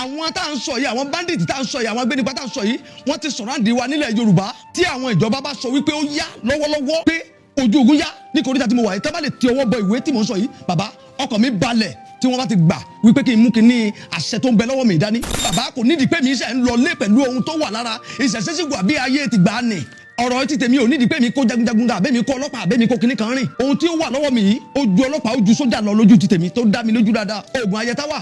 àwọn tá à ń sọ yìí àwọn bandit tá à ń sọ yìí àwọn agbẹnipa tá à ń sọ yìí wọ́n ti sọ̀ràǹdì wa nílẹ̀ Yorùbá tí àwọn ìjọba bá sọ wípé ó yá lọ́wọ́lọ́wọ́ pé ojú ogun yá ní kòríta tí mo wà yìí tá bá lè ti ọwọ́ bọ ìwé tí mò ń sọ yìí bàbá ọkàn mi balẹ̀ tí wọ́n bá ti gbà wípé kí n mú kíní àṣẹ tó ń bẹ lọ́wọ́ mi dání bàbá kò nídìí pé mi ṣe ń lọ lé pẹ̀lú ohun tó wà lára ìṣẹ̀ṣẹ̀ṣìgbà bí ayé ti gbà á nì ọ̀rọ̀ ti tèmi ò nídìí pé mi kó jagunjagun dà bẹ́mi kó ọlọ́pàá bẹ́mi kó kíní kan rìn ohun tí ó wà lọ́wọ́ mi yìí ó ju ọlọ́pàá ó ju sójà lọ lójú ti tèmi tó dá mi lójú dáadáa oògùn ayẹta wà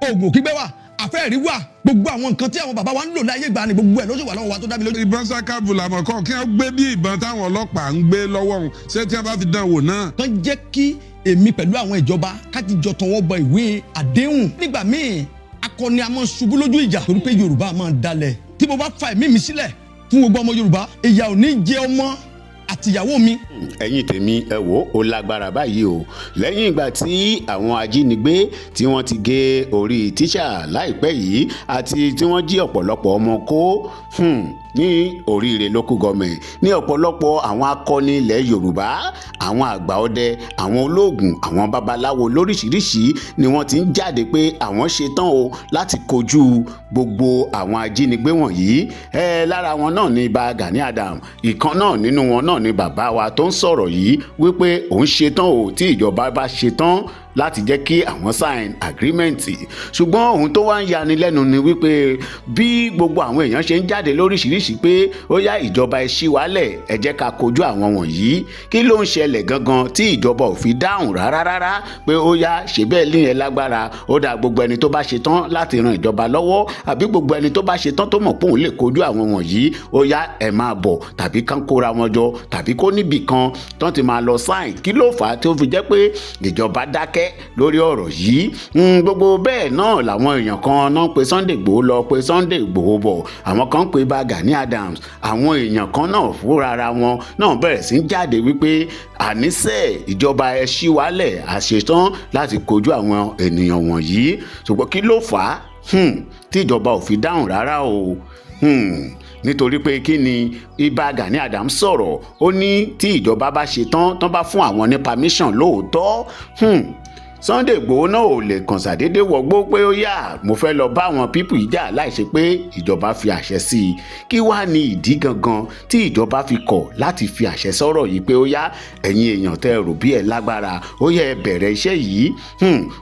oògùn òkígbẹ́ wà àfẹ́ẹ̀rí wà gbogbo àwọn nǹkan tí àwọn bàbá wa ń lò láyé gbà ni gbogbo ẹ̀ ló sì wà lọ́wọ́ wa tó dá mi lójú. ìbọn sákàbù làmọ̀ kan kí wọ́n gbé bí ìbọn táwọn ọlọ́pàá ń gbé lọ́wọ́ wọn ṣé tí wọ́n bá fi dán wò náà. kàn jẹ́ kí èmi pẹ̀lú àwọn ìjọba ká ti jọ tọwọ́ bọ ìwé àdéhùn nígbà míì akọni a máa ṣubú lójú ìjà torí pé Yorùbá máa dalẹ̀ tí mo bá fa ẹ̀mí mi sílẹ̀ fún gbogbo ọmọ Yorùbá ìyà ò ní jẹ ọmọ àtìyàwó mi. ẹ̀yin tèmi ẹ wò ó lágbára báyìí o lẹ́yìn ìgbà tí àwọn ajínigbé tí wọ́n ti gé orí tíṣà láìpẹ́ yìí àti tí wọ́n jí ọ̀pọ̀lọpọ̀ ọmọ kó ní Oríire local government ní ọ̀pọ̀lọpọ̀ àwọn akọni ilẹ̀ Yorùbá àwọn àgbà ọdẹ àwọn olóògùn àwọn babaláwo lóríṣiríṣi ni wọ́n ti ń jáde pé àwọn ṣetán o láti kojú gbogbo àwọn ajínigbé wọ̀nyí lára wọn náà ni Ìbà Gani Adams ìkan náà nínú wọn náà ni bàbá wa tó ń sọ̀rọ̀ yìí wípé òun ṣetán o tí ìjọba bá ṣetán láti jẹ́ kí àwọn sign agreement ṣùgbọ́n ohun tó wá ń yani lẹ́nu ni wípé bí gbogbo àwọn èèyàn ṣe ń jáde lóríṣiríṣi pé ó yá ìjọba ẹ ṣí wálẹ̀ ẹ jẹ́ ká kojú àwọn wọ̀nyí kí ló ń ṣẹlẹ̀ gangan tí ìjọba ò fi dáhùn rárá pé ó yá ṣe bẹ́ẹ̀ ní ẹ lágbára ó dá gbogbo ẹni tó bá ṣetán láti ran ìjọba lọ́wọ́ àbí gbogbo ẹni tó bá ṣetán tó mọ̀ pé òun lè kojú àwọn wọ̀nyí ó yá ẹ máa bọ̀ tàbí kán kóra wọn jọ tàbí kó níbì kan tán ti máa lọ sign kí ló fà á tó fi jẹ́ pé ìjọba dákẹ́ lórí ọ̀rọ̀ yìí gbogbo bẹ́ẹ̀ náà làwọn èèyàn kan náà pe Sunday Igboho lọ pe Sunday Igboho bọ̀ àwọn kan pe Ìbà Gani Adams àwọn èèyàn kan náà fúnra ara wọn náà bẹ̀rẹ̀ sí ń jáde wípé àníṣe ìjọba ẹ ṣí wálẹ̀ àṣetán láti kojú àwọn ènìyàn wọ̀nyí ṣùgbọ́n kí ló fà á tí ìjọba ò fi dáhùn rárá o nítorí pé kí ni Ìbà Gani Adams sọ̀rọ̀ ó ní tí ìjọba bá ṣetán tán bá fún àwọn ní permission lóòótọ́ Sunday Igboho náà ò lè kàn ṣàdédé wọgbó pé ó yá mo fẹ́ lọ bá àwọn pípù yìí jà láìṣe pé ìjọba fi àṣẹ sí i kí wàá ní ìdí gangan tí ìjọba fi kọ̀ láti fi àṣẹ sọ̀rọ̀ yìí pé ó yá ẹ̀yin èèyàn tẹ́ rò bí ẹ̀ lágbára ó yẹ ẹ bẹ̀rẹ̀ iṣẹ́ yìí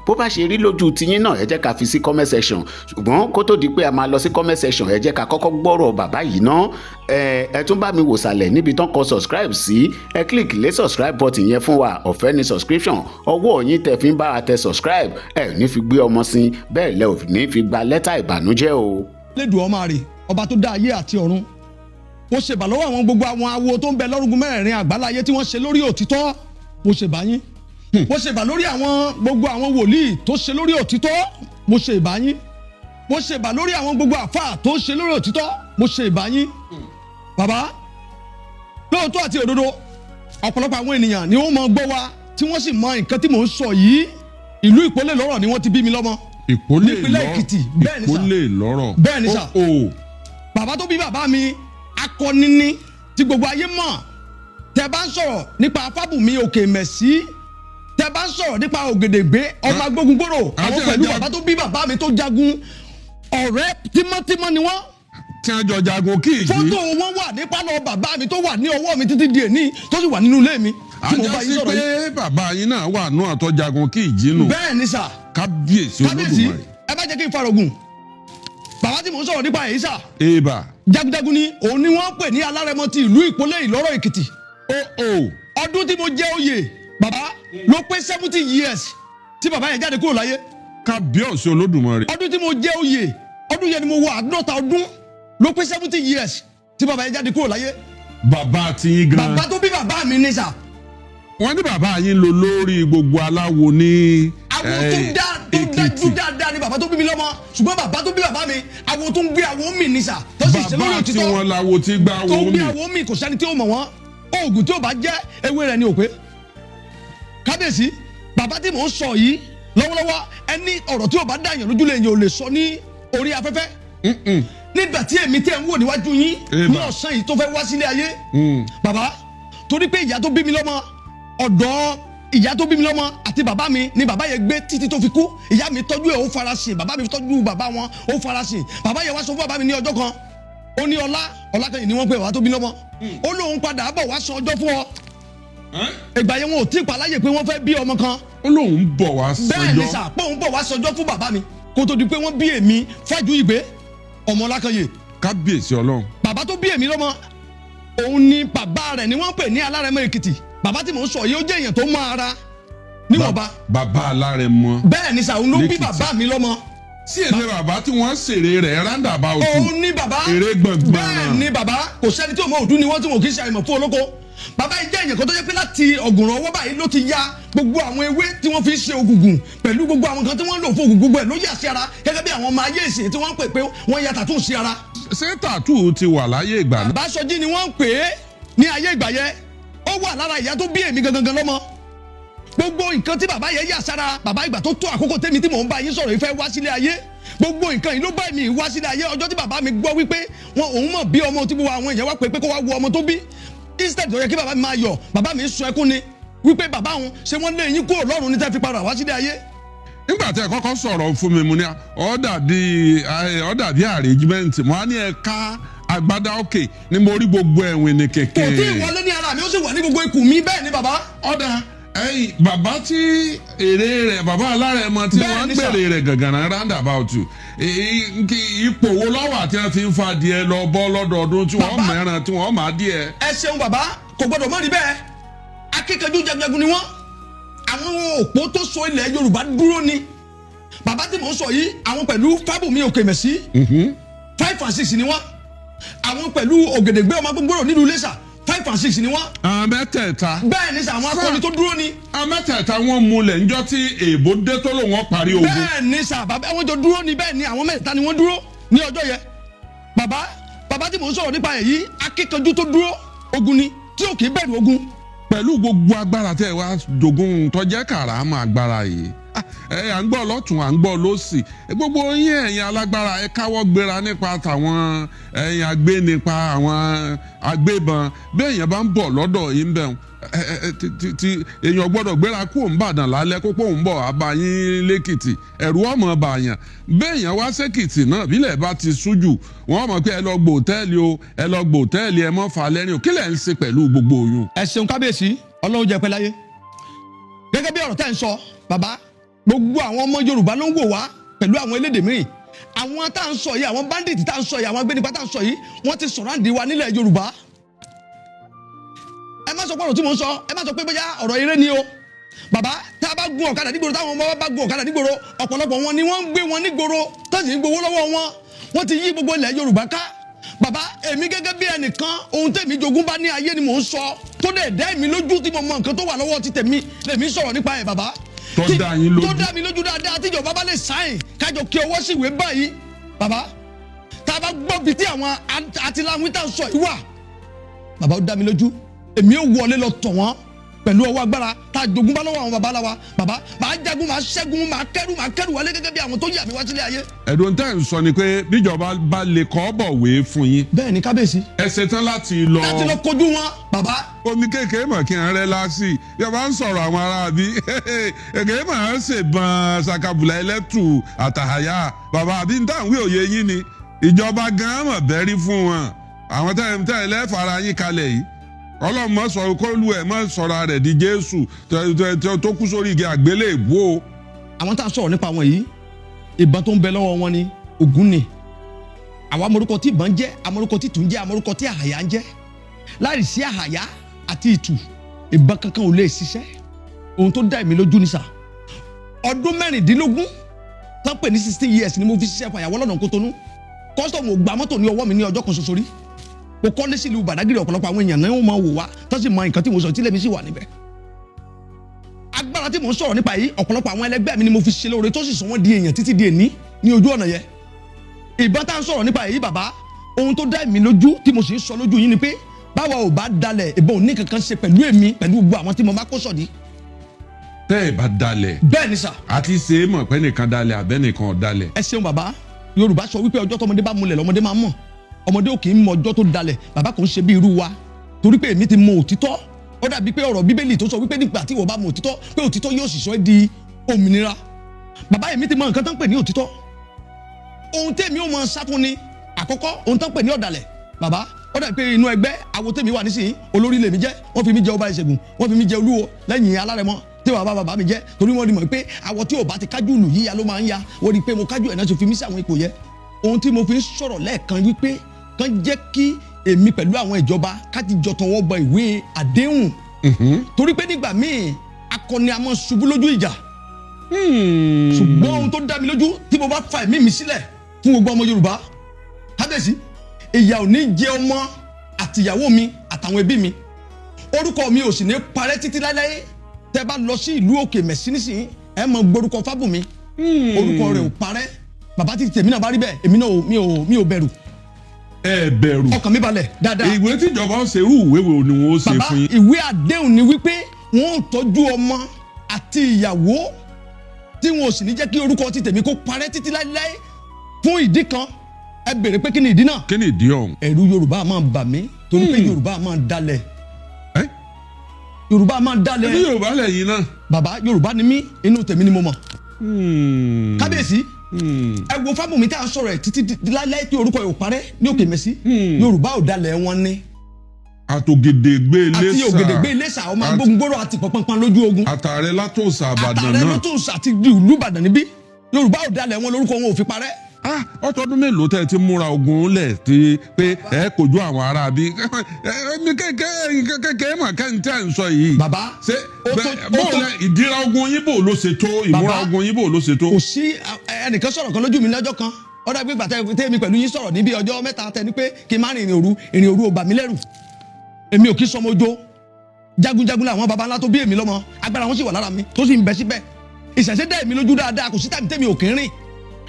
bó bá ṣe rí lójú tiyín náà ẹ jẹ́ ká fi sí comment section ṣùgbọ́n kó tó di pé a máa lọ sí comment section ẹ jẹ́ ká kọ́kọ́ gbọ́rọ̀ bàbá yìí ná ẹ tún bá mi wò sàlẹ̀ níbi tán kọ subscribe sí ẹ click lé subscribe button yẹn fún wa ọ̀fẹ́ ní subscription ọwọ́ yín tẹ́ fi ń bá tẹ subscribe ẹ ní fi gbé ọmọ sí bẹ́ẹ̀ lẹ ò ní fi gba lẹ́tà ìbànújẹ́ o. lẹ́dùn ọmọ rẹ̀ ọba tó dá ayé àti ọ̀run mo ṣèbà lọ́wọ́ àwọn gbogbo àwọn awo tó ń bẹ lọ́rùngún mẹ́rẹ̀ẹ̀rin àgbáláyé tí wọ́n ṣe lórí òtítọ́ mo ṣèbà yín mo ṣèbà lórí àwọn gbogbo àwọn wòlíì tó ṣe lórí òtítọ́ mo ṣèbà yín mo ṣèbà lórí àwọn gbogbo àfáà tó ṣe lórí òtítọ́ mo ṣèbà yín bàbá lóòótọ́ àti òdodo ọ̀pọ̀lọpọ̀ àwọn ènìyàn ni wọ́n mọ gbọ́ wa tí wọ́n sì mọ nǹkan tí mò ń sọ yìí ìlú Ìpólè lọ́rọ̀ ni wọ́n ti bí mi lọ́mọ. nípínlẹ̀ Èkìtì bẹ́ẹ̀ ni sà Ìpólè lọ́rọ̀ bẹ́ẹ̀ ni sà bàbá tó bí bàbá mi akọni ni tí gbogbo ayé mọ̀ tẹ́ bá ń sọ̀rọ̀ nípa Fábùnmi Òkèmẹ̀sí tẹ́ bá ń sọ̀rọ̀ nípa Ògèdèngbé ọmọ Agbógungbòrò àwọn pẹ̀lú bàbá tó bí bàbá mi tó jagun ọ̀rẹ́ tímọ́tímọ́ ni wọ́n tí wọ́n jọ jagun kí ìjì. fọ́tò wọn wà ní pálọ̀ bàbá mi tó wà ní ọwọ́ mi títí di èní tó sì wà nínú ilé mi. àjẹsí pé bàbá yín náà wà nù àtọ́ jagun kí ìjì nù. bẹ́ẹ̀ ni sà. kábíyèsí Olódùmarè. ẹ bá jẹ́ kí n farògùn bàbá tí mò ń sọ̀rọ̀ nípa èyí sà. èèbà. jagunjagun ni òun ni wọ́n pè ní alárẹ̀mọ ti ìlú Ìpólè Ìlọ́rọ̀ Èkìtì. ọdún tí mo jẹ oyè bàbá ló pé 70 years tí bàbá yẹn jáde kúrò láyé. kábíyèsí Olódùmarè. ọdún tí mo jẹ oyè ọdún yẹn ni mo wọ 50 ọdún ló pé 70 years tí bàbá yẹn jáde kúrò láyé. bàbá tí yín gan. bàbá tó bí bàbá mi ní sà. wọ́n ní bàbá yín lọ lórí gbogbo aláwo ní àwọn tó dájú dáadáa ni bàbá tó bí mi lọ́mọ ṣùgbọ́n bàbá tó bí bàbá mi àwọn tó ń gbé àwọn mi ní sà. tó sì ṣe lórí òtítọ́ bàbá tí wọ́n láwo ti gbá àwọn mi. tó ń gbé àwọn mi kò sẹ́ni tí ó mọ̀ wọ́n oògùn tí ó bá jẹ́ ewé rẹ̀ ni ò pé. kábíyèsí bàbá tí mò ń sọ yìí lọ́wọ́lọ́wọ́ ẹni ọ̀rọ̀ tí ò bá dáyàn lójú lè yàn ò lè sọ ní orí afẹ́fẹ́ nígbà tí èmi tẹ́ ń wò níwájú yín ní ọ̀sán yìí tó fẹ́ wá sílé ayé bàbá torí pé ìyá tó bí mi lọ́mọ ọ̀dọ̀ ìyá tó bí mi lọ́mọ àti bàbá mi ni bàbá yẹn gbé títí tó fi kú. Ìyá mi tọ́jú ẹ̀ ó farasin, bàbá mi tọ́jú bàbá wọn ó farasin. Bàbá yẹn wá sọ fún bàbá mi ní ọjọ́ kan, ó ní Ọlákanyè ni wọ́n pè bàbá tó bí lọ́mọ. Ó lóun padà bọ̀ wá sọ ọjọ́ fún ọ. Ìgbà yẹn wọn ò tí ì pàláyè pé wọ́n fẹ́ bí ọmọ kan. Ó lóun bọ̀ wá sọjọ́. Bẹ́ẹ̀ ni sà, pé òun bọ̀ wá sọjọ́ fún bàbá mi kó tó di pé wọ́n bí èmi Fájuyìgbé ọmọ Ọlákanyè. Kábíyèsí Ọlọ́run. Bàbá tó bí èmi lọ́mọ, òun ni bàbá rẹ̀ ni wọ́n pè ní Alárẹ̀mọ Èkìtì. Bàbá tí mò ń sọ yìí ó jẹ́ èèyàn tó mọ ara níwọ̀nba. Bàbá Alárẹ̀mọ. Bẹ́ẹ̀ ni sà, òun ló bí bàbá mi lọ́mọ. Sí èdè bàbá tí wọ́n ṣèrè rẹ̀ roundabout. Òun ni bàbá. Èrè gbọ̀ngbọ̀n. Bẹ́ẹ̀ ni bàbá, kò sẹ́ni tí ò mọ òdú ni wọ́n tí wọn kì í ṣe àìmọ̀ fún olóko. Bàbá yìí jẹ́ èèyàn kan tó jẹ́ pé láti ọ̀gùnrán ọwọ́ báyìí ló ti ya gbogbo àwọn ewé tí wọ́n fi ń ṣe ògùngùn pẹ̀lú gbogbo àwọn kan tí wọ́n ń lò fún ògùn gbogbo ẹ̀ ló yà sí ara gẹ́gẹ́ bí àwọn ọmọ ayé ìsìn tí wọ́n ń pè pé wọ́n ya tàtú sí ara. Ṣé tàtú ti wà láyé ìgbà náà? Bàbá Sọjí ni wọ́n ń pè é ní ayé ìgbà yẹn. Ó wà lára ìyá tó bí èmi gangan lọ́mọ. Gbogbo nǹkan tí bàbá yẹn yà sára bàbá ìgbà tó tó àkókò tèmi tí mò ń bá yín sọ̀rọ̀ ìfẹ́ wá sílé ayé. Gbogbo nǹkan yìí ló bá mi wá sílé ayé ọjọ́ tí bàbá mi gbọ́ wípé òun mọ̀ bí ọmọ tí gbogbo àwọn èèyàn wá pé kó wá wo ọmọ tó bí. Instead tó yẹ kí bàbá mi máa yọ̀, bàbá mi sọ ẹkún ni wípé bàbá òun ṣé wọ́n lé yín kúrò lọ́run ní tẹ́ fi padà wá sílé ayé. Nígbà tí ẹ kọ́kọ́ sọ̀rọ̀ fún mi mo ní ó dàbí arrangement mo á ní ẹ̀ka agbádá òkè ni mo rí gbogbo ẹ̀wìn ní kẹ̀kẹ́. Kò tí ì wọlé ní ara mi ó sì wà ní gbogbo ikùn mi bẹ́ẹ̀ ni bàbá. Ọ̀dà bàbá tí èrè rẹ̀ bàbá Alárẹ̀mọ tí wọ́n ń gbèrè rẹ̀ gàngànà roundabout ipò wo lọ́wọ́ àti ẹ fi ń fa adìẹ lọ bọ́ lọ́dọọdún tí wọ́n mẹ́ràn tí wọ́n máa díẹ̀. Ẹ ṣeun bàbá, kò gbọdọ̀ mọ́ rí bẹ́ẹ̀. Akíkanjú jagunjagun ni wọ́n. Àwọn òpó tó so ilẹ̀ Yorùbá dúró ni. Bàbá tí mò ń sọ yìí àwọn pẹ̀lú Fábùnmí Òkèmẹ̀sí 5 and 6 ni wọ́n. Àwọn pẹ̀lú Ògèdèngbé ọmọ gbogbooro nílùú Iléṣà 5 and 6 ni wọ́n. Àwọn mẹ́tẹ̀ẹ̀ta. Bẹ́ẹ̀ ni sà, àwọn akọni tó dúró ni. Àwọn mẹ́tẹ̀ẹ̀ta wọ́n múlẹ̀ níjọ́ tí èèbó dé tó lò wọ́n parí ogun. Bẹ́ẹ̀ ni sà, bàbá wọn jọ dúró ni, bẹ́ẹ̀ ni àwọn mẹ́tẹ̀ẹ̀ta ni wọ́n dúró ní ọjọ́ yẹn. Bàbá tí mò ń sọ̀rọ̀ nípa ẹ̀ yìí akíkanjú tó dúró ogun ni tí ò kì í bẹ̀rù ogun. Pẹ̀lú gbogbo agbára tẹ́ ẹ wá dogun tọ́jẹ́ kàràmọ́ agbára yìí à ń gbọ́ lọ́tún à ń gbọ́ lọ́sì gbogbo yín ẹ̀yin alágbára ẹ káwọ́ gbéra nípa tàwọn ẹ̀yin agbé nípa àwọn agbébọn bí èèyàn bá ń bọ̀ lọ́dọ̀ yín bẹ̀ èèyàn gbọ́dọ̀ gbéra kú òun bàdàn lálẹ́ kópó òun bọ̀ abayín lẹ́kìtì ẹ̀rù ọmọ bàyàn bí èèyàn wá sẹ́kìtì náà bílẹ̀ bá ti sújù wọ́n mọ̀ pé ẹ lọ gbò hòtẹ́ẹ̀lì o ẹ lọ gbò hòtẹ́ẹ̀lì ẹ mọ́ fà lẹ́rìn o kí lẹ̀ ń ṣe pẹ̀lú gbogbo oyún. Ẹ ṣeun kábíyèsí Ọlọ́run jẹ́ pẹ́ láyé gẹ́gẹ́ bí ọ̀rọ̀ tẹ́ ń sọ bàbá gbogbo àwọn ọmọ Yorùbá ló ń wò wá pẹ̀lú àwọn elédè mìíràn àwọn tá à ń sọ yìí àwọn bandit tá à ń sọ yìí àwọn agbẹnipa tá à ń sọ yìí wọ́n ti surround wa nílẹ̀ Yorùbá. Ẹ má sọ pé ọ̀rọ̀ tí mò ń sọ ẹ má sọ pé bóyá ọ̀rọ̀ eré ni o bàbá tá a bá gun ọ̀kadà nígboro táwọn ọmọ bá gun ọ̀kadà nígboro ọ̀pọ̀lọpọ̀ wọn ni wọ́n ń gbé wọn nígboro tó sì ń gbowó lọ́wọ́ wọn wọ́n ti yí gbogbo ilẹ̀ Yorùbá ká. Bàbá èmi gẹ́gẹ́ bí ẹnìkan ohun tèmi jogún bá ní ayé ni mò ń sọ tó dẹ̀ dá èmi lójú tí mo mọ nǹkan tó wà lọ́wọ́ ti tèmi lèmi sọ̀rọ̀ nípa ẹ̀ bàbá. Tó dá yín lójú. Tó dá mi lójú dáadáa tíjọba bá lè sáyìn kájọ kí ọwọ́ sí ìwé báyìí bàbá tá a bá gbọ́ bí tí àwọn atiláwìn tá a sọ yìí wà bàbá ó dá mi lójú èmi ò wọlé lọ tọ̀ wọ́n pẹ̀lú ọwọ́ agbára tá a jogún bá lọ́wọ́ àwọn babaláwa bàbá màá jagun màá ṣẹ́gun màá kẹ́rù wọlé gẹ́gẹ́ bí àwọn tó yà mí wá sílé ayé. Ẹ̀dùn tẹ́ ń sọ ni pé bíjọba bá lè kọ́ bọ̀wé fún yín. Bẹ́ẹ̀ ni kábíyèsí. Ẹ ṣetán láti lọ kojú wọn bàbá. Omi kékeré mọ̀ kí n rẹ́ lásì yọba ń sọ̀rọ̀ àwọn ará bí kékeré mọ̀ ń ṣèbọn sakabula ẹlẹ́tù àtàhàyà bàbá àbí ń tàn wí òye yín ni ìjọba gan mọ̀ bẹ́rí fún wọn àwọn tẹ́ ẹ lẹ́fàá yín kalẹ̀ yìí Ọlọ́run mọ̀ sọ̀rọ̀ kólú ẹ̀ mọ̀ sọ̀rọ̀ rẹ̀ di Jésù tó kú sórí igi àgbélébùú o. Àwọn tá a sọ̀rọ̀ nípa wọn yìí ìbọn tó ń bẹ lọ́wọ́ wọn ni Ògún ni àwa amorúkọ tí ìbọn jẹ́ amorúkọ tí tún jẹ́ amorúkọ tí àhàyà ń jẹ́ láì sí àhàyà àti ìtù ìbọn kankan ò lè ṣiṣẹ́ ohun tó dá èmi lójú ni sà ọdún 16 tán pè ní 16 years ni mo fi ṣiṣẹ́ fàyàwọ́ lọ́nà Kótónú kọ́sítọ̀mù ò gba mọ́tò ní ọwọ́ mi ní ọjọ́ kan ṣoṣo rí mo kọ́lé sílùú Bàdágìrì ọ̀pọ̀lọpọ̀ àwọn èèyàn náà wọ́n máa wò wá tó sì mọ nǹkan tí mo sọ tí lèmi sì wà níbẹ̀ agbára tí mo ń sọ̀rọ̀ nípa yìí ọ̀pọ̀lọpọ̀ àwọn ẹlẹgbẹ́ mi ni mo fi ṣe lóore tó sì sọ wọ́n di èèyàn títí di èní ní ojú ọ̀nà yẹn ìbọn tá à ń sọ̀rọ̀ nípa yìí bàbá ohun tó dá èmi lójú tí mo sì ń sọ lójú yín ni pé báwa ò bá dalẹ̀ ìbọn ò ní kankan ṣe pẹ̀lú èmi pẹ̀lú gbogbo àwọn tí mo bá kó sọ̀dí. Tẹ́ ẹ bá dalẹ̀. Bẹ́ẹ̀ ni sà. Àti ṣe é mọ̀ pé nìkan dalẹ̀ àbẹ́nìkan ò dalẹ̀. Ẹ ṣeun bàbá Yorùbá sọ wípé ọjọ́ tọmọdé bá múlẹ̀ lọ́mọdé máa mọ̀ ọmọdé ò kì í mọ ọjọ́ tó dalẹ̀ bàbá kò ń ṣe bí irú wa torí pé èmi ti mọ òtítọ́ ó dàbí pé ọ̀rọ̀ bíbélì tó sọ wípé nígbà tí ìwọ bá mọ òtítọ́ pé òtítọ́ yóò sì sọ ẹ́ di òmìnira. Bàbá èmi ti mọ nǹkan tó ń pè ní òtítọ́. Ohun tèmi ò mọ sá fún ni àkọ́kọ́ ohun tó ń pè ní ọ̀dàlẹ̀. Bàbá ó dàbí pé inú ẹgbẹ́ àwo tèmi wà nísìnyí olórí lèmi jẹ́, wọ́n fi mí jẹ ọba ìṣègùn, wọ́n fi mí jẹ olúwo lẹ́yìn alárẹ̀mọ tí bàbá mi jẹ́, torí wọ́n rí mọ̀ pé àwọ̀ tí ò bá ti kájú ìlú yíya ló máa ń ya, wọ́n rí pé mo kájú ẹ̀ náà ṣe fi mí sí àwọn ipò yẹn. Ohun tí mo fi ń sọ̀rọ̀ lẹ́ẹ̀kan wípé kán jẹ́ kí èmi pẹ̀lú àwọn ìjọba ká ti jọ tọwọ́ bọ ìwé àdéhùn. Torí pé nígbà míì akọni a máa ṣubú lójú ìjà. Ṣùgbọ́n ohun tó dá mi lójú tí mo bá fa ẹ̀mí mi sílẹ̀ fún gbogbo ọmọ Yorùbá, kábíyèsí, ìyà ò ní jẹ ọmọ àtìyàwó mi àtàwọn ẹbí mi. Orúkọ mi ò sì ní parẹ́ títí láéláé. Tẹ́ bá lọ sí ìlú Òkè Mẹ̀sí nísìnyí, ẹ mọ gbórúkọ Fábùnmi. Orúkọ rẹ̀ ò parẹ́. Bàbá tí tèmi náà bá rí bẹ́ẹ̀, èmi náà mi ò bẹ̀rù. Ẹ bẹ̀rù. Ọkàn mi balẹ̀ dáadáa. Ìwé tíjọba ó ṣe irú ìwé wo ni wọ́n ó ṣe fún yín? Bàbá ìwé àdéhùn ni wípé wọ́n ò tọ́jú ọmọ àti ìyàwó tí wọn ò sì ní jẹ́ kí orúkọ ti tèmi kó parẹ́ títí láéláé fún ìdí kan. Ẹ bèrè pé kí ni ìdí náà? Kí ni ìdí ọ̀hún? Ẹ̀rù Yorùbá máa bà mí torí pé Yorùbá máa dalẹ̀. Yorùbá máa dalẹ̀. Ẹbí Yorùbá lẹ́yìn náà. Bàbá Yorùbá ni mí, inú tèmi ni mo mọ̀. Kábíyèsí, ẹ wo Fábùnmi tá a sọ̀rọ̀ ẹ̀ títí láéláé tí orúkọ ẹ̀ ò parẹ́ ní Òkè Mẹ̀sí. Yorùbá ò dalẹ̀ wọn ni. Àtògèdègbé Iléṣà. Àti Ògèdègbé Iléṣà ọmọ agbóhùngbòrò àti pọ̀npọ̀npọ̀n lójú ogun. Àtàrẹ látòsà Ìbàdàn náà. Àtàrẹ látòsà àti ìlú Ìbàdàn níbí. Yorùbá ò dalẹ̀ wọn, lórúkọ wọn ò fi parẹ́. Ọtọdún mélòó tẹ́ ti múra ogun lẹ̀ tí pé ẹ kojú àwọn ará bí ẹmí kékeré mà kẹ́ńtẹ́ ń sọ yìí. Bàbá ṣé bóòlù ìdíra ogun yín bò ló ṣe tó, ìmúra ogun yín bò ló ṣe tó. Kò sí ẹnìkan sọ̀rọ̀ kan lójú mi lọ́jọ́ kan, ó dàbí ìgbà tẹ́mi pẹ̀lú yín sọ̀rọ̀ níbi ọjọ́ mẹ́ta tẹ́ ní pé kí n má rìn ìrìn òru ò bà mí lẹ́rù. Èmi ò kí sọmọ ojó, jagunjagun làwọn baba ńlá tó bí èmi lọ́mọ, agbára wọn sì wà lára mi tó sì ń bẹ síbẹ̀. Ìṣẹ̀ṣẹ̀ dá èmi lójú dáadáa, kò sí tàbí tẹ́mi ò kí ń rìn.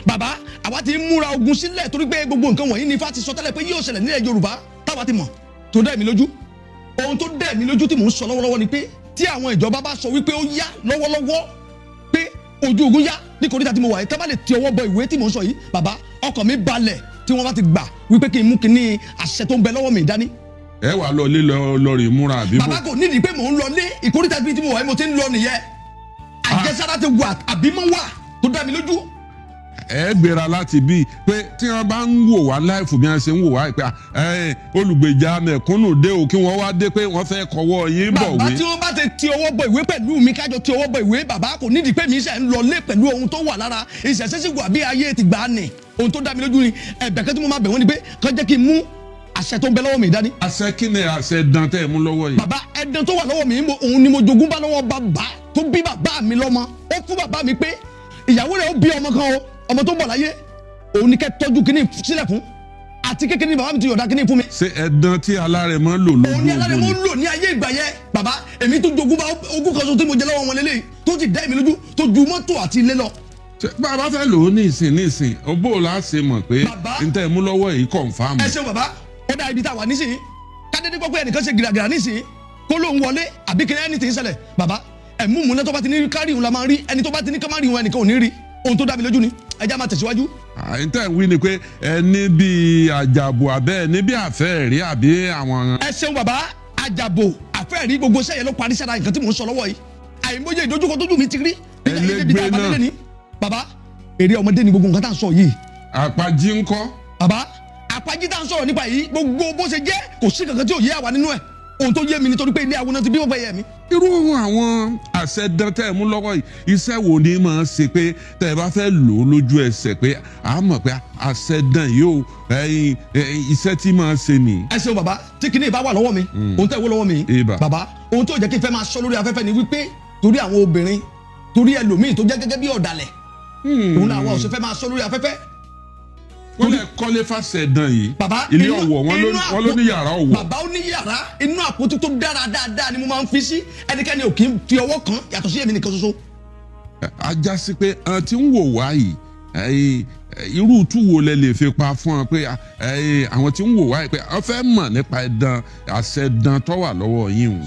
Bàbá àwa ti ń múra ogun sílẹ̀ torí pé gbogbo nǹkan wọ̀nyí ni Ifá ti sọ tẹ́lẹ̀ pé yóò ṣẹlẹ̀ nílẹ̀ Yorùbá táwa ti mọ̀ tó dá èmi lójú. Ohun tó dá èmi lójú tí mò ń sọ lọ́wọ́lọ́wọ́ ni pé tí àwọn ìjọba bá sọ wípé ó yá lọ́wọ́lọ́wọ́ pé ojú ogun yá ní kòríta tí mo wà yìí, tá bá lè ti ọwọ́ bọ ìwé tí mò ń sọ yìí, bàbá ọkàn mi balẹ̀ tí wọ́n bá ti gbà wípé kí n mú kíní àṣẹ tó ń bẹ lọ́wọ́ mi dání. Ẹ wà lọ lé lọ rí múra àbí bò. Bàbá kò nídìí pé mò ń lọ lé ìkóríta tí mo wà yìí mo ti ń lọ nìyẹn. Àjẹsára ti wà àbímọ wà tó dá mi lójú. Ẹ gbéra láti bí pé tí wọn bá ń wò wá láìfù bí wọn ṣe ń wò wá pé olùgbèjà mẹ̀kúnnù dé o kí wọn wá dé pé wọn fẹ́ kọ́wọ́ yín bọ̀ wé. Bàbá tí wọn bá ti ọwọ́ bọ ìwé pẹ̀lú mi kájọ ti ọwọ́ bọ ìwé, bàbá kò nídìí pé mi ṣe ń lọ lé pẹ̀lú ohun tó wà lára ìṣẹ̀ṣẹ̀ sì wà bí ayé ti gbà á nì. Ohun tó dá mi lójú ni ẹ̀bẹ̀ kẹ́ tí mo máa bẹ̀ wọ́n ni pé kán jẹ́ kí n mú àṣẹ tó ń bẹ lọ́wọ́ mi dání. Àṣẹ kí ni àṣẹ dán tẹ́ ẹ mú lọ́wọ́ yìí? Bàbá ẹ̀dán tó wà lọ́wọ́ mi òun ni mo jogún bá lọ́wọ́ bàbá tó bí bàbá mi lọ́mọ. Ó fún bàbá mi pé ìyàwó rẹ̀ ó bí ọmọ kan o, ọmọ tó ń bọ̀ láyé òun ni kẹ́ tọ́jú kíní sílẹ̀ fún, àti kékeré ni bàbá mi ti yọ̀dá kíní fún mi. Ṣé ẹ̀dán tí alárẹ̀mọ lò lójú ogun òun ni alárẹ̀mọ lò ní ayé ìgbà yẹn. Bàbá èmi tó jogún bá ogún kan so tí mo jẹ lọ́wọ́ wọn lélẹ́yìí tó ti dá èmi lójú tó ju mọ́tò àti ilé lọ. Bàbá fẹ́ lò ó ní ìsìn ọbọ̀ la ṣe mọ̀ pé n tẹ́ mú lọ́wọ́ yìí confirm. Ẹ ṣeun bàbá, ó dá ibi tá a wà nísìnyí kádédé gbọ́ pé ẹnìkan ṣe gìràgìrà nísìnyí kó lóun wọlé àbí kí ẹni tí ń ṣẹlẹ̀. Bàbá ẹ̀mú mu náà tó bá ti ní kárí òun la máa rí, ẹni tó bá ti ní ká má rí òun ẹnìkan ò ní rí. Ohun tó dá mi lójú ni ẹja máa tẹ̀síwájú. Àyíntẹ́ wí ni pé ẹni bíi àjàbò àbẹ́ ẹni bíi àfẹ́ẹ̀rí àbí àwọn. Ẹ ṣeun bàbá, àjàbò àfẹ́ẹ̀rí gbogbo sẹ́yẹ ló parí sára nǹkan tí mò ń sọ lọ́wọ́ yìí. Àìmọye ìdojúkọ tójú mi ti rí. Ẹlẹgbẹ́ náà. Bàbá èrè ọmọdé ni gbogbo nǹkan tá à ń sọ yìí. Àpàjì ńkọ́? Bàbá àpàjì tá à ń sọ̀rọ̀ nípa yìí gbogbo bó ṣe jẹ́ kò sí kankan tí ò yé àwa nínú ẹ̀. Ohun tó yé mi nítorí pé ilé àwọn náà ti bí wọ́n fẹ́ yẹ mi. Irú àwọn àṣẹ dán tẹ́ ẹ mú lọ́wọ́ yìí iṣẹ́ wo ni máa ń ṣe pé tẹ́ ẹ bá fẹ́ lò ó lójú ẹsẹ̀ pé a mọ̀ pé àṣẹ dán yìí ó iṣẹ́ tí máa ń ṣe nìyí. Ẹ ṣeun bàbá, tí kìíní ìbá wà lọ́wọ́ mi ohun tẹ́ ẹ wó lọ́wọ́ mi bàbá ohun tó jẹ́ kí n fẹ́ máa sọ lórí afẹ́fẹ́ ni wípé torí àwọn obìnrin torí ẹlòmíì tó jẹ́ gẹ́gẹ́ bí ọ̀dàlẹ̀ òun làwọn ò ṣe fẹ́ máa sọ lórí afẹ́fẹ́. Wọ́n lè kọ́lé fàṣẹ dán yìí. Bàbá ilé ọ̀wọ̀ wọn ló ní yàrá ọ̀wọ̀. Bàbá ó ní yàrá inú àpótí tó dára dáadáa ni mo máa ń fi sí, ẹnikẹ́ni ò kì í fi ọwọ́ kan yàtọ̀ sí èmi nìkan ṣoṣo. Ajá sí pé àwọn tí ń wò wá yìí irú tú wo lẹ lè fi pa fún ọ pé àwọn tí ń wò wá yìí pé wọ́n fẹ́ mọ̀ nípa ẹ̀dán àṣẹ dán tó wà lọ́wọ́ yín o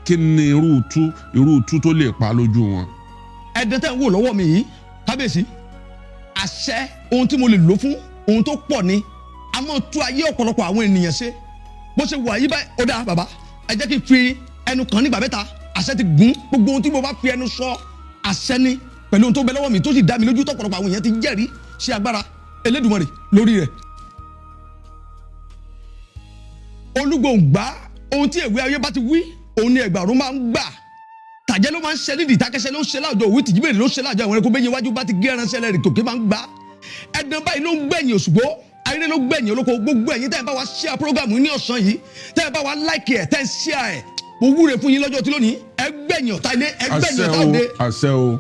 kí ni irú tú tó lè pa lójú wọn. Ẹ̀dán tẹ́ ń wò lọ́wọ́ mi yìí kábíyèsí àṣẹ ohun tí mo lè lò fún ohun tó pọ̀ ni a máa tú ayé ọ̀pọ̀lọpọ̀ àwọn ènìyàn ṣe bó ṣe wà yí báyìí ó dáa bàbá ẹ jẹ́ kí n fi ẹnu kan nígbà mẹ́ta àṣẹ ti gún gbogbo ohun tí mo bá fi ẹnu sọ àṣẹ ni pẹ̀lú ohun tó bẹ lọ́wọ́ mi tó sì dá mi lójú tọ̀pọ̀lọpọ̀ àwọn èèyàn ti jẹ́rìí sí agbára Elédùmarè lórí rẹ̀. olúgbòǹgbà ohun tí èwe ayé bá ti wí òun ni ẹgbàrún máa ń gbà tàjẹ́ ló máa ń ṣe nídìí ìtakẹ́sẹ́ ló ń ṣe láàjọ òwú tìjíbèrè ló ń ṣe láàjọ àwọn ẹranko bẹ́yẹn wájú bá ti gé ẹran ṣẹlẹ̀ rè tòkè máa ń gbà ẹ̀dán báyìí ló ń gbẹ̀yìn Òṣùgbó ayé ló gbẹ̀yìn olóko gbogbo ẹ̀yin tẹ́ ẹ bá wa share program ní ọ̀sán yìí tẹ́ ẹ bá wa like ẹ̀ tẹ́ ẹ share ẹ̀ mo wúre fún yín lọ́jọ́ tí lónìí ẹ gbẹ̀yìn ọ̀tá ilé ẹ gbẹ̀yìn ọ̀tá òde àṣẹ o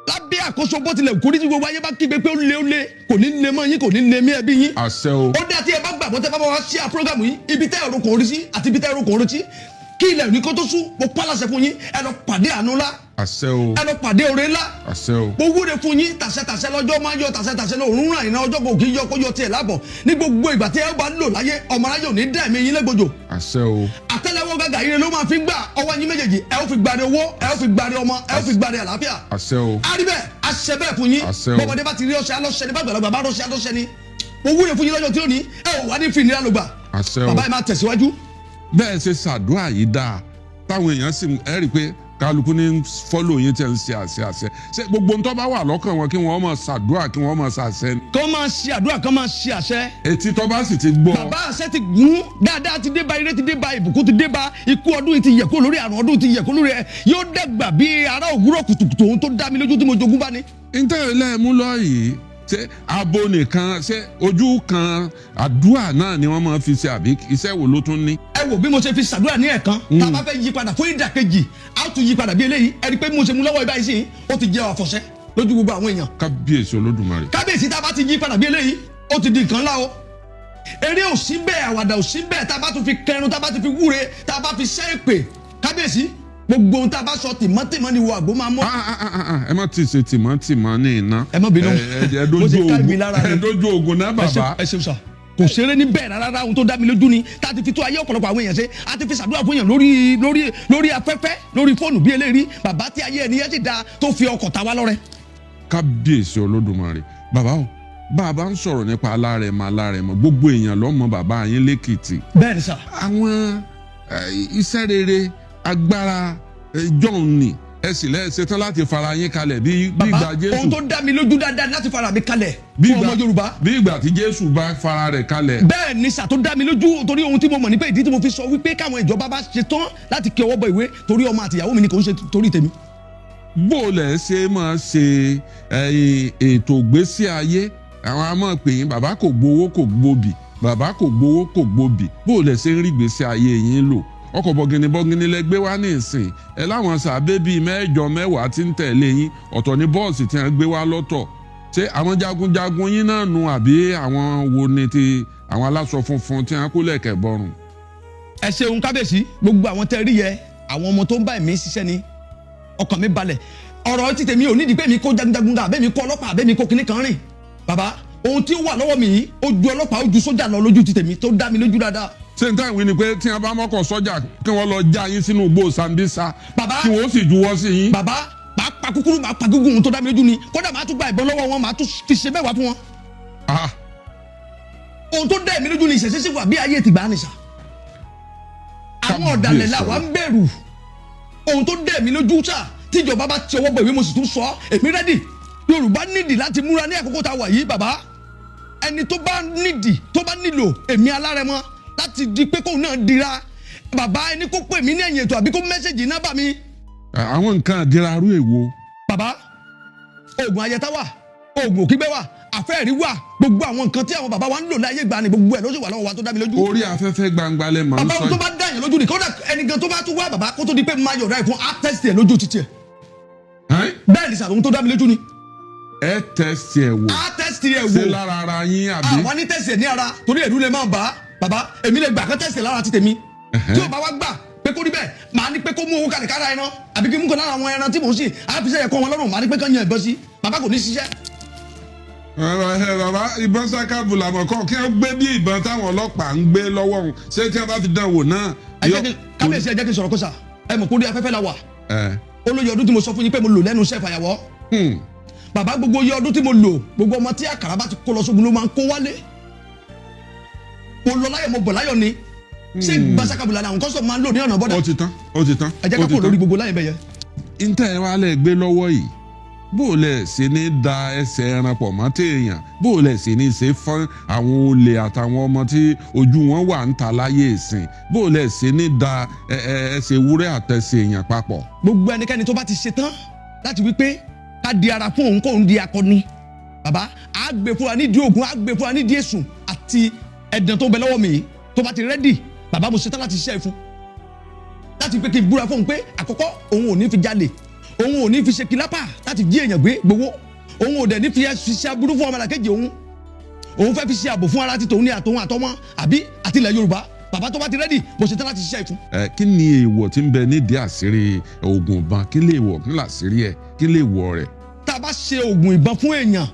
lábẹ́ àkóso bó tilẹ̀ kórí tí gbogbo ayé bá kígbe pé ó lé kò ní lé mọ́ yín kò ní lé mí ẹbí yín. àṣẹ o. ó dá tí ẹ bá gbàgbọ́ tẹ́ bá bá wa share program yìí ibi tẹ́ ẹ̀rọ kò rí sí àti ibi tẹ́ ẹ̀rọ kò rí sí kí ilẹ̀ ní kó tó sú mo pálásẹ fún yín ẹ lọ pàdé àánú ńlá. àṣẹ o. ẹ lọ pàdé oore ńlá. àṣẹ o. mo wúre fún yín tàṣẹtàṣẹ lọ́jọ́ máa ń yọ tàṣẹtàṣẹ lọ́rùn ràn iná ọjọ́ kò kí yọ kó yọ tiẹ̀ lábọ̀ ní gbogbo ìgbà tí ẹ bá lò láyé ọmọ aráyé ò ní dá ẹ̀mí yín légbodò. àṣẹ o. àtẹ́lẹwọ́ gàgà ire ló máa fi gbà ọwọ́ yín méjèèjì ẹ ó fi gbàdé owó ẹ ó fi gbàdé ọmọ ẹ ó fi gbàdé àlàáfíà. àṣẹ o. àríbẹ̀ àṣẹ bẹ́ẹ̀ fún yín bọ́mọdé bá ti rí ọṣẹ alọ́ṣẹ ní bàgbàlagbà bá rọṣẹ alọ́ṣẹ ní mo wúre fún yín lọ́jọ́ tí ó ní ẹ ò wá ní fi ìnira ló gbà. àṣẹ o. bàbá yìí máa tẹ̀síwájú. bẹ́ẹ̀ ṣe ṣàdúrà yìí dáa táwọn èèyàn sì ẹ rí i pé kálukú ní fọ́lọ̀ yín tẹ̀ ń ṣe àṣẹ ṣe gbogbo ń tó bá wà lọ́kàn wọn kí wọ́n máa ṣàdúrà kí wọ́n máa ṣàṣẹ. kọ́ máa ṣe àdúrà kọ́ máa ṣe àṣẹ. etí tó bá sì ti gbọ́. bàbá àṣẹ ti gún dáadáa ti dé bá ire ti dé bá ìbùkún ti dé bá ikú ọdún yìí ti yẹ kó lórí àrùn ọdún ti yẹ kó lórí ẹ yóò dẹ́gbà bí ará òwúrọ̀ kùtùkùtù ohun tó dá mi lójú tí mo jogún bá ní. ìtẹ̀lẹ́ mú lọ yìí ṣé abo nìkan ṣé ojú kan àdúrà náà ni wọ́n máa fi ṣe àbí iṣẹ́ wo ló tún ní. ẹ wò bí mo ṣe fi ṣàdúrà ní ẹ̀kan tá a bá fẹ́ yí padà fún ìdàkejì a ó tún yí padà bí eléyìí ẹ rí i pé mo ṣe mú lọ́wọ́ ibà yìí sí ó ti jẹ́ àfọ̀ṣẹ́ lójú gbogbo àwọn èèyàn. kábíyèsí olódùmarè. kábíyèsí tá a bá ti yí padà bí eléyìí ó ti di nǹkan ńlá o eré ò sí bẹ́ẹ̀ àwàdà ò sí bẹ́ẹ̀ tá a bá tún fi kẹrun tá a bá tún fi wúre tá a bá fi ṣẹ́ èpè kábíyèsí gbogbo ohun tá a bá sọ tìmọ́tìmọ́ ni wo àgbo máa mọ́. ẹ má ti ṣe tìmọ́tìmọ́ ní iná. ẹ má bínú ẹ dojú ogun náà bàbá. ẹ ṣeun sà kò ṣeré ní bẹ́ẹ̀ rárá ohun tó dá mi lójú ni tá a ti fi tó ayé ọ̀pọ̀lọpọ̀ àwọn èèyàn ṣe a ti fi ṣàdúrà fún èèyàn lórí afẹ́fẹ́ lórí fóònù bí eléyìí bàbá tí ayé ẹni yẹn ti da tó fi ọkọ̀ ta wá lọ́rẹ. kábíyèsí olódùmarè bàbá o bàbá ń sọ̀rọ̀ nípa alárẹ̀mọ gbogbo èèyàn ló mọ bàbá yín lẹ́kìtì. bẹ́ẹ̀ni sà. àwọn iṣẹ́ rere agbára john ni ẹ sì lẹ́ ṣetán láti fara yín kalẹ̀ bí ìgbà jésù. ohun tó dá mi lójú dáadáa láti fara mi kalẹ̀ fún ọmọ yorùbá. bí ìgbà tí jésù bá fara rẹ̀ kalẹ̀. bẹ́ẹ̀ni sà tó dá mi lójú torí ohun tí mo mọ̀ ní pé ìdí tí mo fi sọ wípé káwọn ìjọba bá ṣetán láti kí ọwọ́ bọ ìwé torí ọmọ àtìyàwó mi ni kò ń ṣe torí tèmi. bó o lẹ̀ ṣe máa ṣe ètò ìgbésí ayé àwọn a máa pè yín bàbá kò gbowó kò gbòbì bàbá kò gbowó kò gbòbì bó o lẹ̀ ṣe ń rí ìgbésí ayé yín lò ọkọ̀ bọ̀gìnìbọ̀gìnì lẹ gbé wá ní ìsìn ẹ láwọn sàbẹ́ bíi mẹ́jọ mẹ́wàá tí ń tẹ̀lé yín ọ̀tọ̀ ní bọ́ọ̀sì tí wọ́n gbé wá lọ́tọ̀ ṣé àwọn jagunjagun yín náà nu àbí àwọn wo ni ti àwọn aláṣọ funfun tí wọ́n kó lẹ̀kẹ̀ bọ̀rùn. ẹ ṣeun kábíyèsí gbogbo àwọn tẹ́ rí yẹ àwọn ọmọ tó ń bá ẹ̀mí ṣiṣẹ́ ni ọkàn mi balẹ̀ ọ̀rọ̀ ti tèmi ò nídìí pé mi kó jagunjagun ga àbẹ́mi kó ọlọ́pàá àbẹ́mi kó kinní kan rìn bàbá ohun tí ó wà lọ́wọ́ mi yìí ó ju ọlọ́pàá ó ju sójà lọ lójú ti tèmi tó dá mi lójú dáadáa. ṣé n táwọn ìwé ni pé tí wọn bá mọ́kọ̀ sọ́jà kí wọ́n lọ já yín sínú igbó Sambisa kí wọ́n sì juwọ́ sí yín. bàbá máa pa kúkúrú máa pa gígùn tó dá mi lójú ni kódà máa tún gba ìbọn lọ́wọ́ wọn máa tún fi ṣe mẹ́wàá fún wọn. ohun tó dá mi lójú ni ìṣẹ̀ṣẹ̀ sì wà bí ayé ti gbà á nìṣà. àwọn ọ̀dàlẹ̀ là wà ń bẹ̀rù ohun tó dá mi lójú sà tíjọba bá ti ọwọ́ bọ̀ ìwé mo sì tún sọ èmi rẹ́dì Yorùbá nídìí láti múra ní àkókò tá a wà yìí bàbá ẹni tó bá nídìí tó bá nílò èmi alárẹ̀mọ láti di pé kóun náà dira bàbá ẹni kó pè mí ní ẹ̀yìn ètò àbí kó mẹ́sẹ̀gì náà bá mi. àwọn nǹkan àdìrarú èwo. bàbá oògùn ayẹta wà oògùn òkígbẹ́ wà àfẹ́ẹ̀rí wà gbogbo àwọn nǹkan tí àwọn bàbá wa ń lò láyé gbà ní gbogbo ẹ̀ ló sì wà lọ́wọ́ wa tó dá mi lójú. orí afẹ́fẹ́ gbangba lẹ máa ń sọ. bàbá tó bá dá yẹn lójú ni kódà ẹni gan tó bá tún wá bàbá kó tó di pé máa yọ̀ọ̀dá ìfún á tẹ́sítì ẹ̀ lójú títì ẹ̀. bẹ́ẹ̀ ni sàlóhun tó dá mi lójú ni. ẹ tẹ́sítì ẹ̀ wò. á tẹ́sítì ẹ̀ wò. ṣé lára ara yín àbí. àwa ní tẹ́sítì ẹ̀ ní ara torí ẹ̀rú lè máa bà á bàbá èmi lè gbà kán tẹ́sítì lára ti tèmi. tí ò bá wá gbà pé kó rí bẹ́ẹ̀ màá ní pé kó mú owó kalẹ̀ kára ẹran àbí kí mú kan lára àwọn ẹran tí mò ń sìn àbíṣẹ́ yẹ kọ́ wọn lọ́rùn màá ní pé kán yan ìbọn sí bàbá kò ní ṣiṣẹ́. bàbá ìbọn sákàbù làmọ̀kọ́ kí wọ́n gbé bí ìbọn táwọn ọlọ́pàá ń gbé lọ́wọ́ òun ṣé tí wọ́n bá fi dán wò náà. kábíyèsí ẹ jẹ́ kí n sọ̀rọ̀ kó sà ẹ mọ̀ kó rí afẹ́fẹ́ la wà. olóyè ọdún tí mo sọ fún yín pé mo lò lẹ́nu iṣẹ́ fàyàwọ́. bàbá gbogbo iye ọdún tí mo lò gbogbo ọmọ tí àkàrà bá ti kó lọ sógun ló máa ń kó wálé. mo lọ láyọ̀ mo bọ̀ láyọ̀ ni ṣé gbàsàkàbùlà làwọn kọ́sọ̀ máa ń lò ní ọ̀nà bọ́dà. ó ti tán ẹ jẹ́ ká kó lórí gbogbo láyé bẹ́yẹ. ntẹ́ ẹ wá lẹ̀ gbé lọ́wọ́ yìí bó o lẹ̀ ṣe ní da ẹsẹ̀ ẹran pọ̀ mọ́ téèyàn bó o lẹ̀ ṣe ní ṣe fún àwọn olè àtàwọn ọmọ tí ojú wọn wà ń ta láyé ìsìn bó o lẹ̀ ṣe ní da ẹsẹ̀ ewúrẹ́ àtẹsẹ̀ èèyàn papọ̀. gbogbo ẹnikẹ́ni tó bá ti ṣe tán láti wí pé ká di ara fún òun kóun di akọni bàbá á gbé fúnra nídìí ògùn á gbé fúnra nídìí èṣù àti ẹ̀dàn tó ń bẹ lọ́wọ́ mi yìí tó bá ti rẹ́dì bàbá mo ṣetán láti ṣiṣẹ́ fún láti pé kí n búra fún òun pé àkọ́kọ́ òun ò ní fi jalè òun ò ní fi ṣe kìlápà láti jí èèyàn gbé gbowó òun ò dẹ̀ ní fi ṣe aburú fún ọmọlàkejì òun fẹ́ fi ṣe ààbò fún ara ti tòun ní àtòun àtọmọ àbí àtìlẹ̀ Yorùbá bàbá tó bá ti rẹ́dì mo ṣetán láti ṣiṣẹ́ fún. kí ni èèwọ̀ tí ń bẹ nídìí àṣírí oògùn ìbọn kí lè wọ̀ kí làṣírí ẹ̀ kí lè wọ̀ rẹ̀. tá a bá ṣe oògùn ìbọn fún èèyàn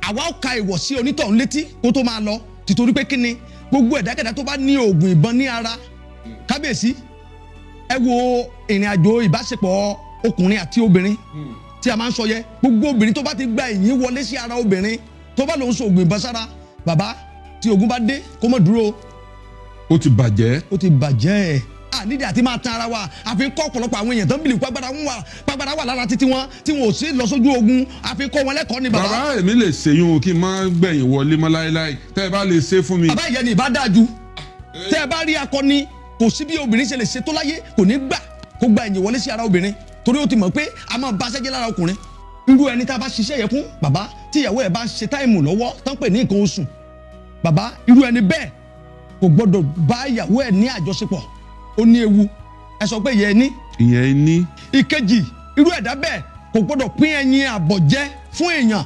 àwa ó ka ìwọ̀ sí onítọ̀hún létí kó tó máa lọ tìtorí pé kíni gbogbo ẹ̀dákẹ́dá tó bá ní oògùn ìbọn ní ara kábíyèsí ẹ wo ìrìn àjò ìbáṣepọ̀ ọkùnrin àti obìnrin tí a máa ń sọ yẹ gbogbo obìnrin tó bá ti gba ẹ̀yìn wọlé sí ara obìnrin tó bá lòun so oògùn ìbọn sára bàbá tí ogun bá dé kó má dúró. ó ti bàjẹ́. ó ti bàjẹ́ nídìí àti máa tan ara wa àfi kọ́ ọ̀pọ̀lọpọ̀ àwọn èèyàn tó ń bìlì pàgbára wà lára títí wọn tí wọn ò sí lọ sójú ogun àfi kọ́ wọn lẹ́kọ̀ọ́ ni bàbá. bàbá èmi lè ṣèyún kí n má gbẹ̀yìn wọlé mọ́ láéláé tẹ́ ẹ bá lè ṣe fún mi. bàbá ìyẹn ni ìbá dáa ju tẹ́ ẹ bá rí akọni kò sí bí obìnrin ṣe lè ṣe tó láyé kò ní gbà kó gba ẹ̀yìn wọlé sí ara obìnrin torí ó ti mọ̀ pé a máa ba aṣẹ́jẹ́ lára ọkùnrin irú ẹni tá a bá ṣiṣẹ́ yẹn fún bàbá tí ìyàwó ẹ̀ bá ṣe táìmù lọ́wọ́ tán pè ní nǹkan oṣù bàbá irú ẹni bẹ́ẹ̀ kò gbọ́dọ̀ bá ìyàwó ẹ̀ ní àjọṣepọ̀ ó ní ewu ẹ sọ pé ìyẹn ní. ìkejì irú ẹ̀dá bẹ́ẹ̀ kò gbọ́dọ̀ pín ẹyin àbọ̀jẹ́ fún èèyàn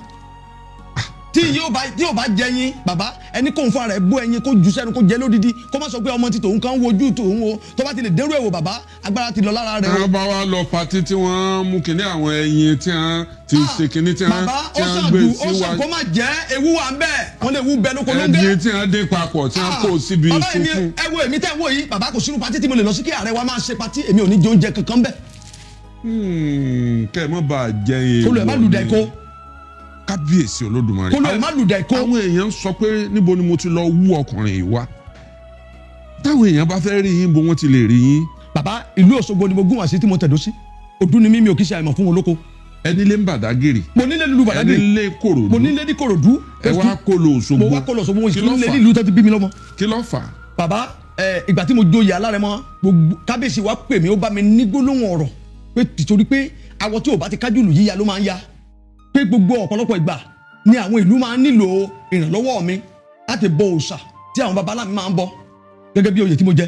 tí yóò bá jẹ yín bàbá ẹni kò ń fún ara ẹ bó ẹyin kó jù sẹ́nu kó jẹ lódìdí kó má sọ pé ọmọ ti tòun kan wojú tòun o tó bá ti lè dẹ́rù ẹ̀wò bàbá agbára ti lọ lára rẹ o. wọ́n bá wa lọ patí tí wọ́n mú kinní àwọn ẹyin tí wọ́n ti ṣe kinní tí wọ́n gbé sí wa. ó sàn kó má jẹ́ ewu wa ń bẹ̀ wọ́n lè wú bẹ́ẹ̀ lóko lóńgẹ́. ẹyin tí wọ́n dé papọ̀ tí wọ́n kó síbi funfun. bàbá ẹ wo èmi tẹ́ ń wò yìí bàbá kò sínú patí tí mo lè lọ sí kí ààrẹ wa máa ṣe patí èmi ò ní jẹ oúnjẹ kankan bẹ́ẹ̀. kẹ́ ẹ mọ́ bá a jẹ èèwọ̀ olú ẹ̀ má lùdà ẹ̀kọ́ kábíyèsí Olódùmarè. kólú ẹ̀ má lùdà ẹ̀kọ́. àwọn èèyàn sọ pé níbo ni mo ti lọ wú ọkùnrin yìí wá táwọn èèyàn bá fẹ́ rí yín bó wọ́n ti lè rí yín. bàbá ìlú Òṣogbo ni mo gún wá sí tí mo tẹ̀dó sí ọdún ni mi ò kí ṣe àìmọ̀ fún olóko. ẹni lé ń Bàdágìrì. mo nílé lílu Bàdágìrì. ẹni lé Kòròdú. mo nílé ní Kòròdú. ẹ wá kó lọ Òṣogbo. mo wá kó lọ Òṣogbo mo sì nílé nílùú tó ti bí mi lọ́mọ. kí ló fà á. bàbá ìgbà tí mo joyè alárẹ̀mọ gbogbo kábíyèsí wa pè mí ó bá mi ní gbólóhùn ọ̀rọ̀ pé tìtorí pé awọ tí ò bá ti kájùlù yíya ló máa ń ya pé gbogbo ọ̀pọ̀lọpọ̀ ìgbà ni àwọn ìlú máa ń nílò ìrànlọ́wọ́ mi láti bọ òòṣà tí àwọn babalá mi máa ń bọ gẹ́gẹ́ bí oyè tí mo jẹ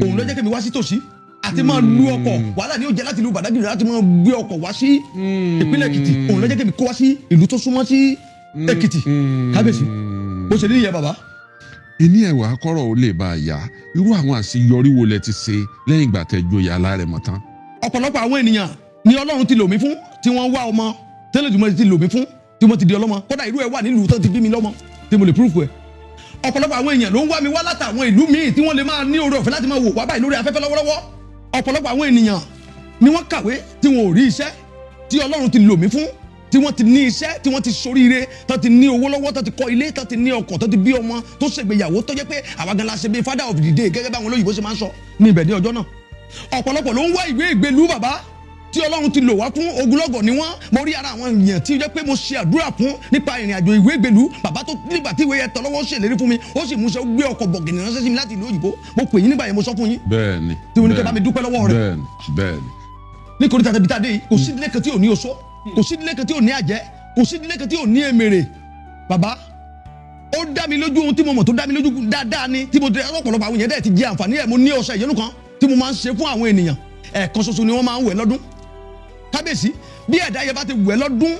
òun ló jẹ́ kí mi wá sí tòsí àti máa lu ọkọ̀ wàhálà ni ó jẹ́ láti lu Bàdágìrì láti máa gbé ọkọ̀ wá sí ìpínlẹ̀ Èkìtì òun ló jẹ́ kí mi kó wá sí ìlú tó súnmọ́ sí Èkìtì kábíyèsí bó ṣe rí ìyẹn bàbá. ìní ẹ̀wà kọ́rọ̀ ó lè bá a yá irú àwọn àṣeyọrí wo lẹ ti ṣe lẹ́yìn ìgbà tẹ́ joyè Alárẹ̀mọ tán. ọ̀pọ̀lọpọ̀ àwọn ènìyàn ni Ọlọ́run ti lò mí fún tí wọ́n wá ọmọ tẹ́lẹ̀ jùmọ̀ ti lò mí fún tí mo ti di ọlọ́mọ kódà irú ẹ̀ wà nílùú tó ti bí mi lọ́mọ tí mo lè púrúfù ẹ̀. ọ̀pọ̀lọpọ̀ àwọn èèyàn ló ń wá mi wá látàwọn ìlú míì tí wọ́n lè máa ní oore ọ̀fẹ́ láti máa wò wá báyìí lórí afẹ́fẹ́ lọ́wọ́lọ́wọ́. ọ̀pọ̀lọpọ̀ àwọn ènìyàn ni wọ́n kàwé tí wọn ò rí iṣẹ́ tí Ọlọ́run ti lò mí fún tí wọ́n ti ní iṣẹ́ tí wọ́n ti ṣoríire tó ti ní owó lọ́wọ́ tó ti kọ́ ilé tó ti ní ọkọ̀ tó ti bí ọmọ tó ṣègbéyàwó tó jẹ́ pé àwa gan la ṣe bí father of the day gẹ́gẹ́ báwọn olóyìnbó ṣe máa ń sọ ní ibẹ̀ ní ọjọ́ náà. ọ̀pọ̀lọpọ̀ ló ń wá ìwé ìgbélú bàbá tí Ọlọ́run ti lò wá fún ogunlọ́gọ̀ ni wọ́n mo rí ara àwọn èèyàn tí ó jẹ́ pé mo ṣe àdúrà fún nípa ìrìn àjò ìwé ìgbélú bàbá tó nígbà tí ìwé yẹn tọ́ lọ́wọ́ ṣèlérí fún mi ó sì mú ṣe gbé ọkọ̀ bọ̀gìnì ránṣẹ́ sí mi láti ìlú òyìnbó mo pè yín nígbà yẹn mo sọ fún yín. bẹ́ẹ̀ni tí mo ní kẹ́ bá mi dúpẹ́ lọ́wọ́ rẹ̀. bẹ́ẹ̀ni. ní koríta tẹbi tá a dé yìí kò sí ìdílé kan tí ò ní oṣó kò sí ìdílé kan tí ò ní àjẹ́ kò sí ìdílé kan tí ò ní èmèrè bàbá ó dá mi lójú ohun tí mo mọ̀ tó dá mi lójú dáadáa ni tí mo dé ọ̀pọ̀lọpọ̀ àwọn èèyàn dẹ̀ ti jẹ àǹfààní ẹ̀ mo ní ọṣẹ ìyẹnù kan tí mo máa ń ṣe fún àwọn ènìyàn ẹ̀ẹ̀kan ṣoṣo ni wọ́n máa ń wẹ̀ lọ́dún kábíyèsí bí ẹ̀dá yẹn bá ti wẹ̀ lọ́dún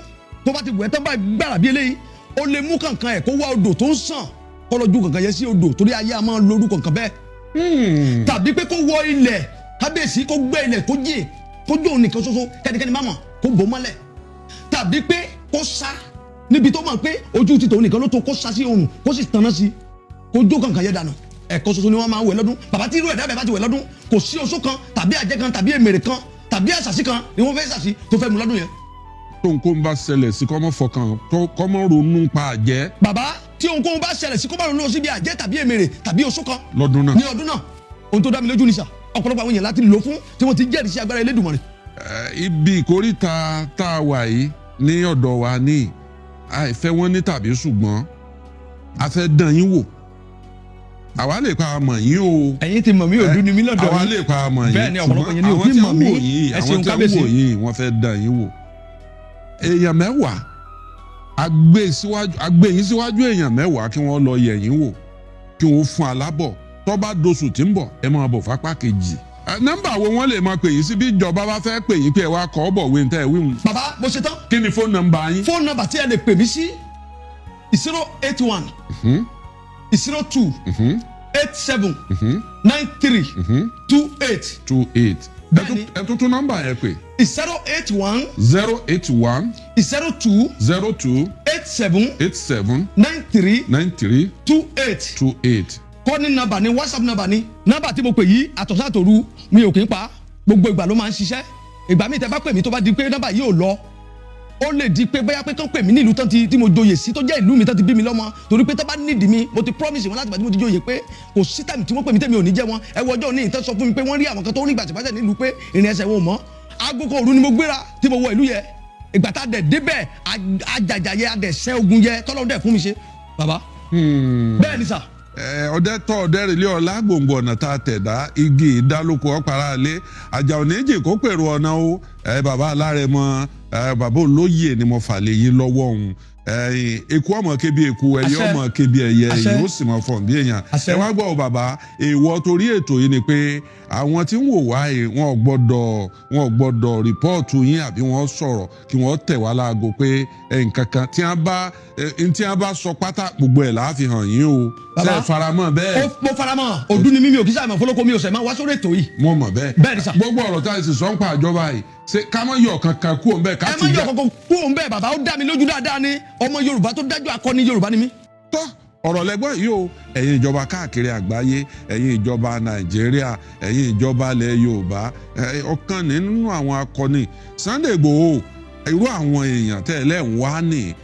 tó bá ti wẹ̀ tán bá gbàrà bí eléyìí ó lè mú kankan ẹ̀ kó wá odò tó ń sàn kó lọ ju kankan yẹn sí odò torí ayé a máa ń lorú kankan bẹ́ẹ̀. tàbí pé kó wọ ilẹ̀ kábíyèsí kó gbẹ́ ilẹ̀ kó jè kó jó òun nìkan ṣoṣo kẹ́nikẹ́ni má mọ̀ kó bò mọ́lẹ̀ tàbí pé kó sá níbi tó mọ̀ pé ojú ti tòun nìkan ló tó kó sá sí oòrùn kó sì tanná sí kó jó kankan yẹn dànù ẹ̀kan ṣoṣo ni wọ́n máa ń wẹ̀ lọ́dún bàbá tí irú ẹ̀dá bẹ́ẹ̀ bá ti wẹ̀ lọ́dún kò sí oṣó kan tàbí àjẹ́ kan tàbí èmèrè kan tàbí àṣàṣì kan ni wọ́n fẹ́ ṣàṣì tó fẹ́ mu lọ́dún yẹn. tó nǹkan bá ṣẹlẹ̀ sí kọ́mọ́ fọkàn kọ́mọ́ ronú pa àjẹ́. bàbá tí ohunkóhun bá ṣẹlẹ̀ sí kó bá ronú sí bí àjẹ́ tàbí èmèrè tàbí oṣó kan lọ́dún náà ní ọdún náà ohun tó dá mi lójú ni sà ọ̀pọ̀lọpọ̀ àwọn èèyàn láti lò fún tí wọ́n ti jẹ́rìí sí agbára Elédùmarè. Ibi ìkórìtà tá a wà yìí ní ọ̀dọ̀ wa ní àìfẹ́ wọn ní tàbí ṣùgbọ́n a fẹ́ dán yín wò àwa lè pa àmọ̀ yín o. ẹ̀yin ti mọ̀ mí òdu ni mí lọ́dọ̀ yín. àwa lè pa àmọ̀ yín. bẹ́ẹ̀ ni ọ̀pọ̀lọpọ̀ yẹn ni ò tí mọ̀ mí ẹ ṣeun kábíyèsí. àwọn tí wọ́n wò yín wọ́n fẹ́ dán yín wò. èèyàn mẹ́wàá agbé yín síwájú èèyàn mẹ́wàá kí wọ́n lọ yẹ̀ yín wò kí wọ́n fún alábọ̀ tó bá doṣù tí ń bọ̀ ẹ máa bọ̀ fápá kejì. nọ́mbà wo wọ́n lè máa pè yín sí bí ìjọba bá fẹ́ pè yín pé ẹ wá kọ́ bọ̀ wé ntẹ́ ìwé wọn. bàbá mo ṣe tán. kí ni fóònù nọ́mbà yín. fóònù nọ́mbà tí ẹ lè pè mí sí 081 02 87 93 28. 28. Bẹ́ẹ̀ni. ẹ tún nọ́mbà yẹn pè. 081 081 02 02 87 87 93 93 28. 28. kọ́ni nọ́mbà ni WhatsApp nọ́mbà ni nọ́mbà tí mo pè yìí àtọ̀sán àtòru mi ò kì í pa gbogbo ìgbà ló máa ń ṣiṣẹ́ ìgbà míì tẹ́ bá pè mí tó bá di pé nọ́mbà yìí ò lọ ó lè di pé bóyá pé kán pè mí ní ìlú tán tí mo joyè sí tó jẹ́ ìlú mi tán ti bí mi lọ́mọ torí pé tán bá nídìí mi mo ti promise wọn láti bá tí mo ti joyè pé kò sí tàbí tí wọ́n pè mí tẹ́mi ò ní jẹ́ wọn ẹ wo ọjọ́ ní ìtàn sọ fún mi pé wọ́n rí àwọn kan tó ń rí gbàtìpàtì nílùú pé ìrìn ẹsẹ̀ wọn ò mọ́ agogo òru ni mo gbéra tí mo wọ ìlú yẹ ìgbà tá a dẹ̀ débẹ̀ ajàjàyẹ adẹ̀sẹ̀ ogun yẹ tọ́lọ́run dẹ̀ fún mi ṣe bàbá bẹ́ẹ̀ ni sà. ọdẹ tọ ọdẹ rìlẹ ọlá gbòǹgbò ọ̀nà tá a tẹ̀dá igi ìdálóko ọ̀pára lé àjà òníjì kó pèrò ọ̀nà o bàbá alárẹ̀mọ bàbá olóyè ni mo fà lè yí lọ́wọ́ òun eku ọmọ kébi eku ẹyẹ ọmọ kébi ẹyẹ èyí ó sì mọ fọ̀n bí èèyàn ẹ wá gbọ́ ọ bàbá èèwọ̀ torí ètò yìí ni pé àwọn tí ń wò wá yìí wọn ò gbọ́dọ̀ rìpọ́ọ̀tù yín àbí wọ́n sọ̀rọ̀ kí wọ́n tẹ̀ wá láago pé nǹkan kan tí wọ́n bá sọ pátá gbogbo ẹ̀ láà fi hàn yín o ṣe é faramọ́ bẹ́ẹ̀. mo faramọ́ òdu ni mímí òkìsà àmọ́ fọlọ́kọ mi ò sẹ̀ máa wá sórí ètò yìí. mo mọ̀ bẹ́ẹ̀ bẹ́ẹ̀ ni sà. gbogbo ọ̀rọ̀ tá a sì sọ ń pa àjọba yìí ṣe ká má yọ kankan kú òun bẹ́ẹ̀ ká ti ẹ má yọ kankan kú òun bẹ́ẹ̀ bàbá ó dá mi lójú dáadáa ni ọmọ Yorùbá tó dájú akọni Yorùbá ni mí. tọ́ ọ̀rọ̀ lẹ́gbọ́n yìí o ẹ̀yin ìjọba káàkiri àgbáyé ẹ̀yin ìjọba Nàìjíríà ẹ̀yin ìjọba ilẹ̀ Yorùbá ọ̀kan nínú àwọn akọni Sunday Igboho irú àwọn èèyàn tẹ́lẹ̀ ń wá nìyí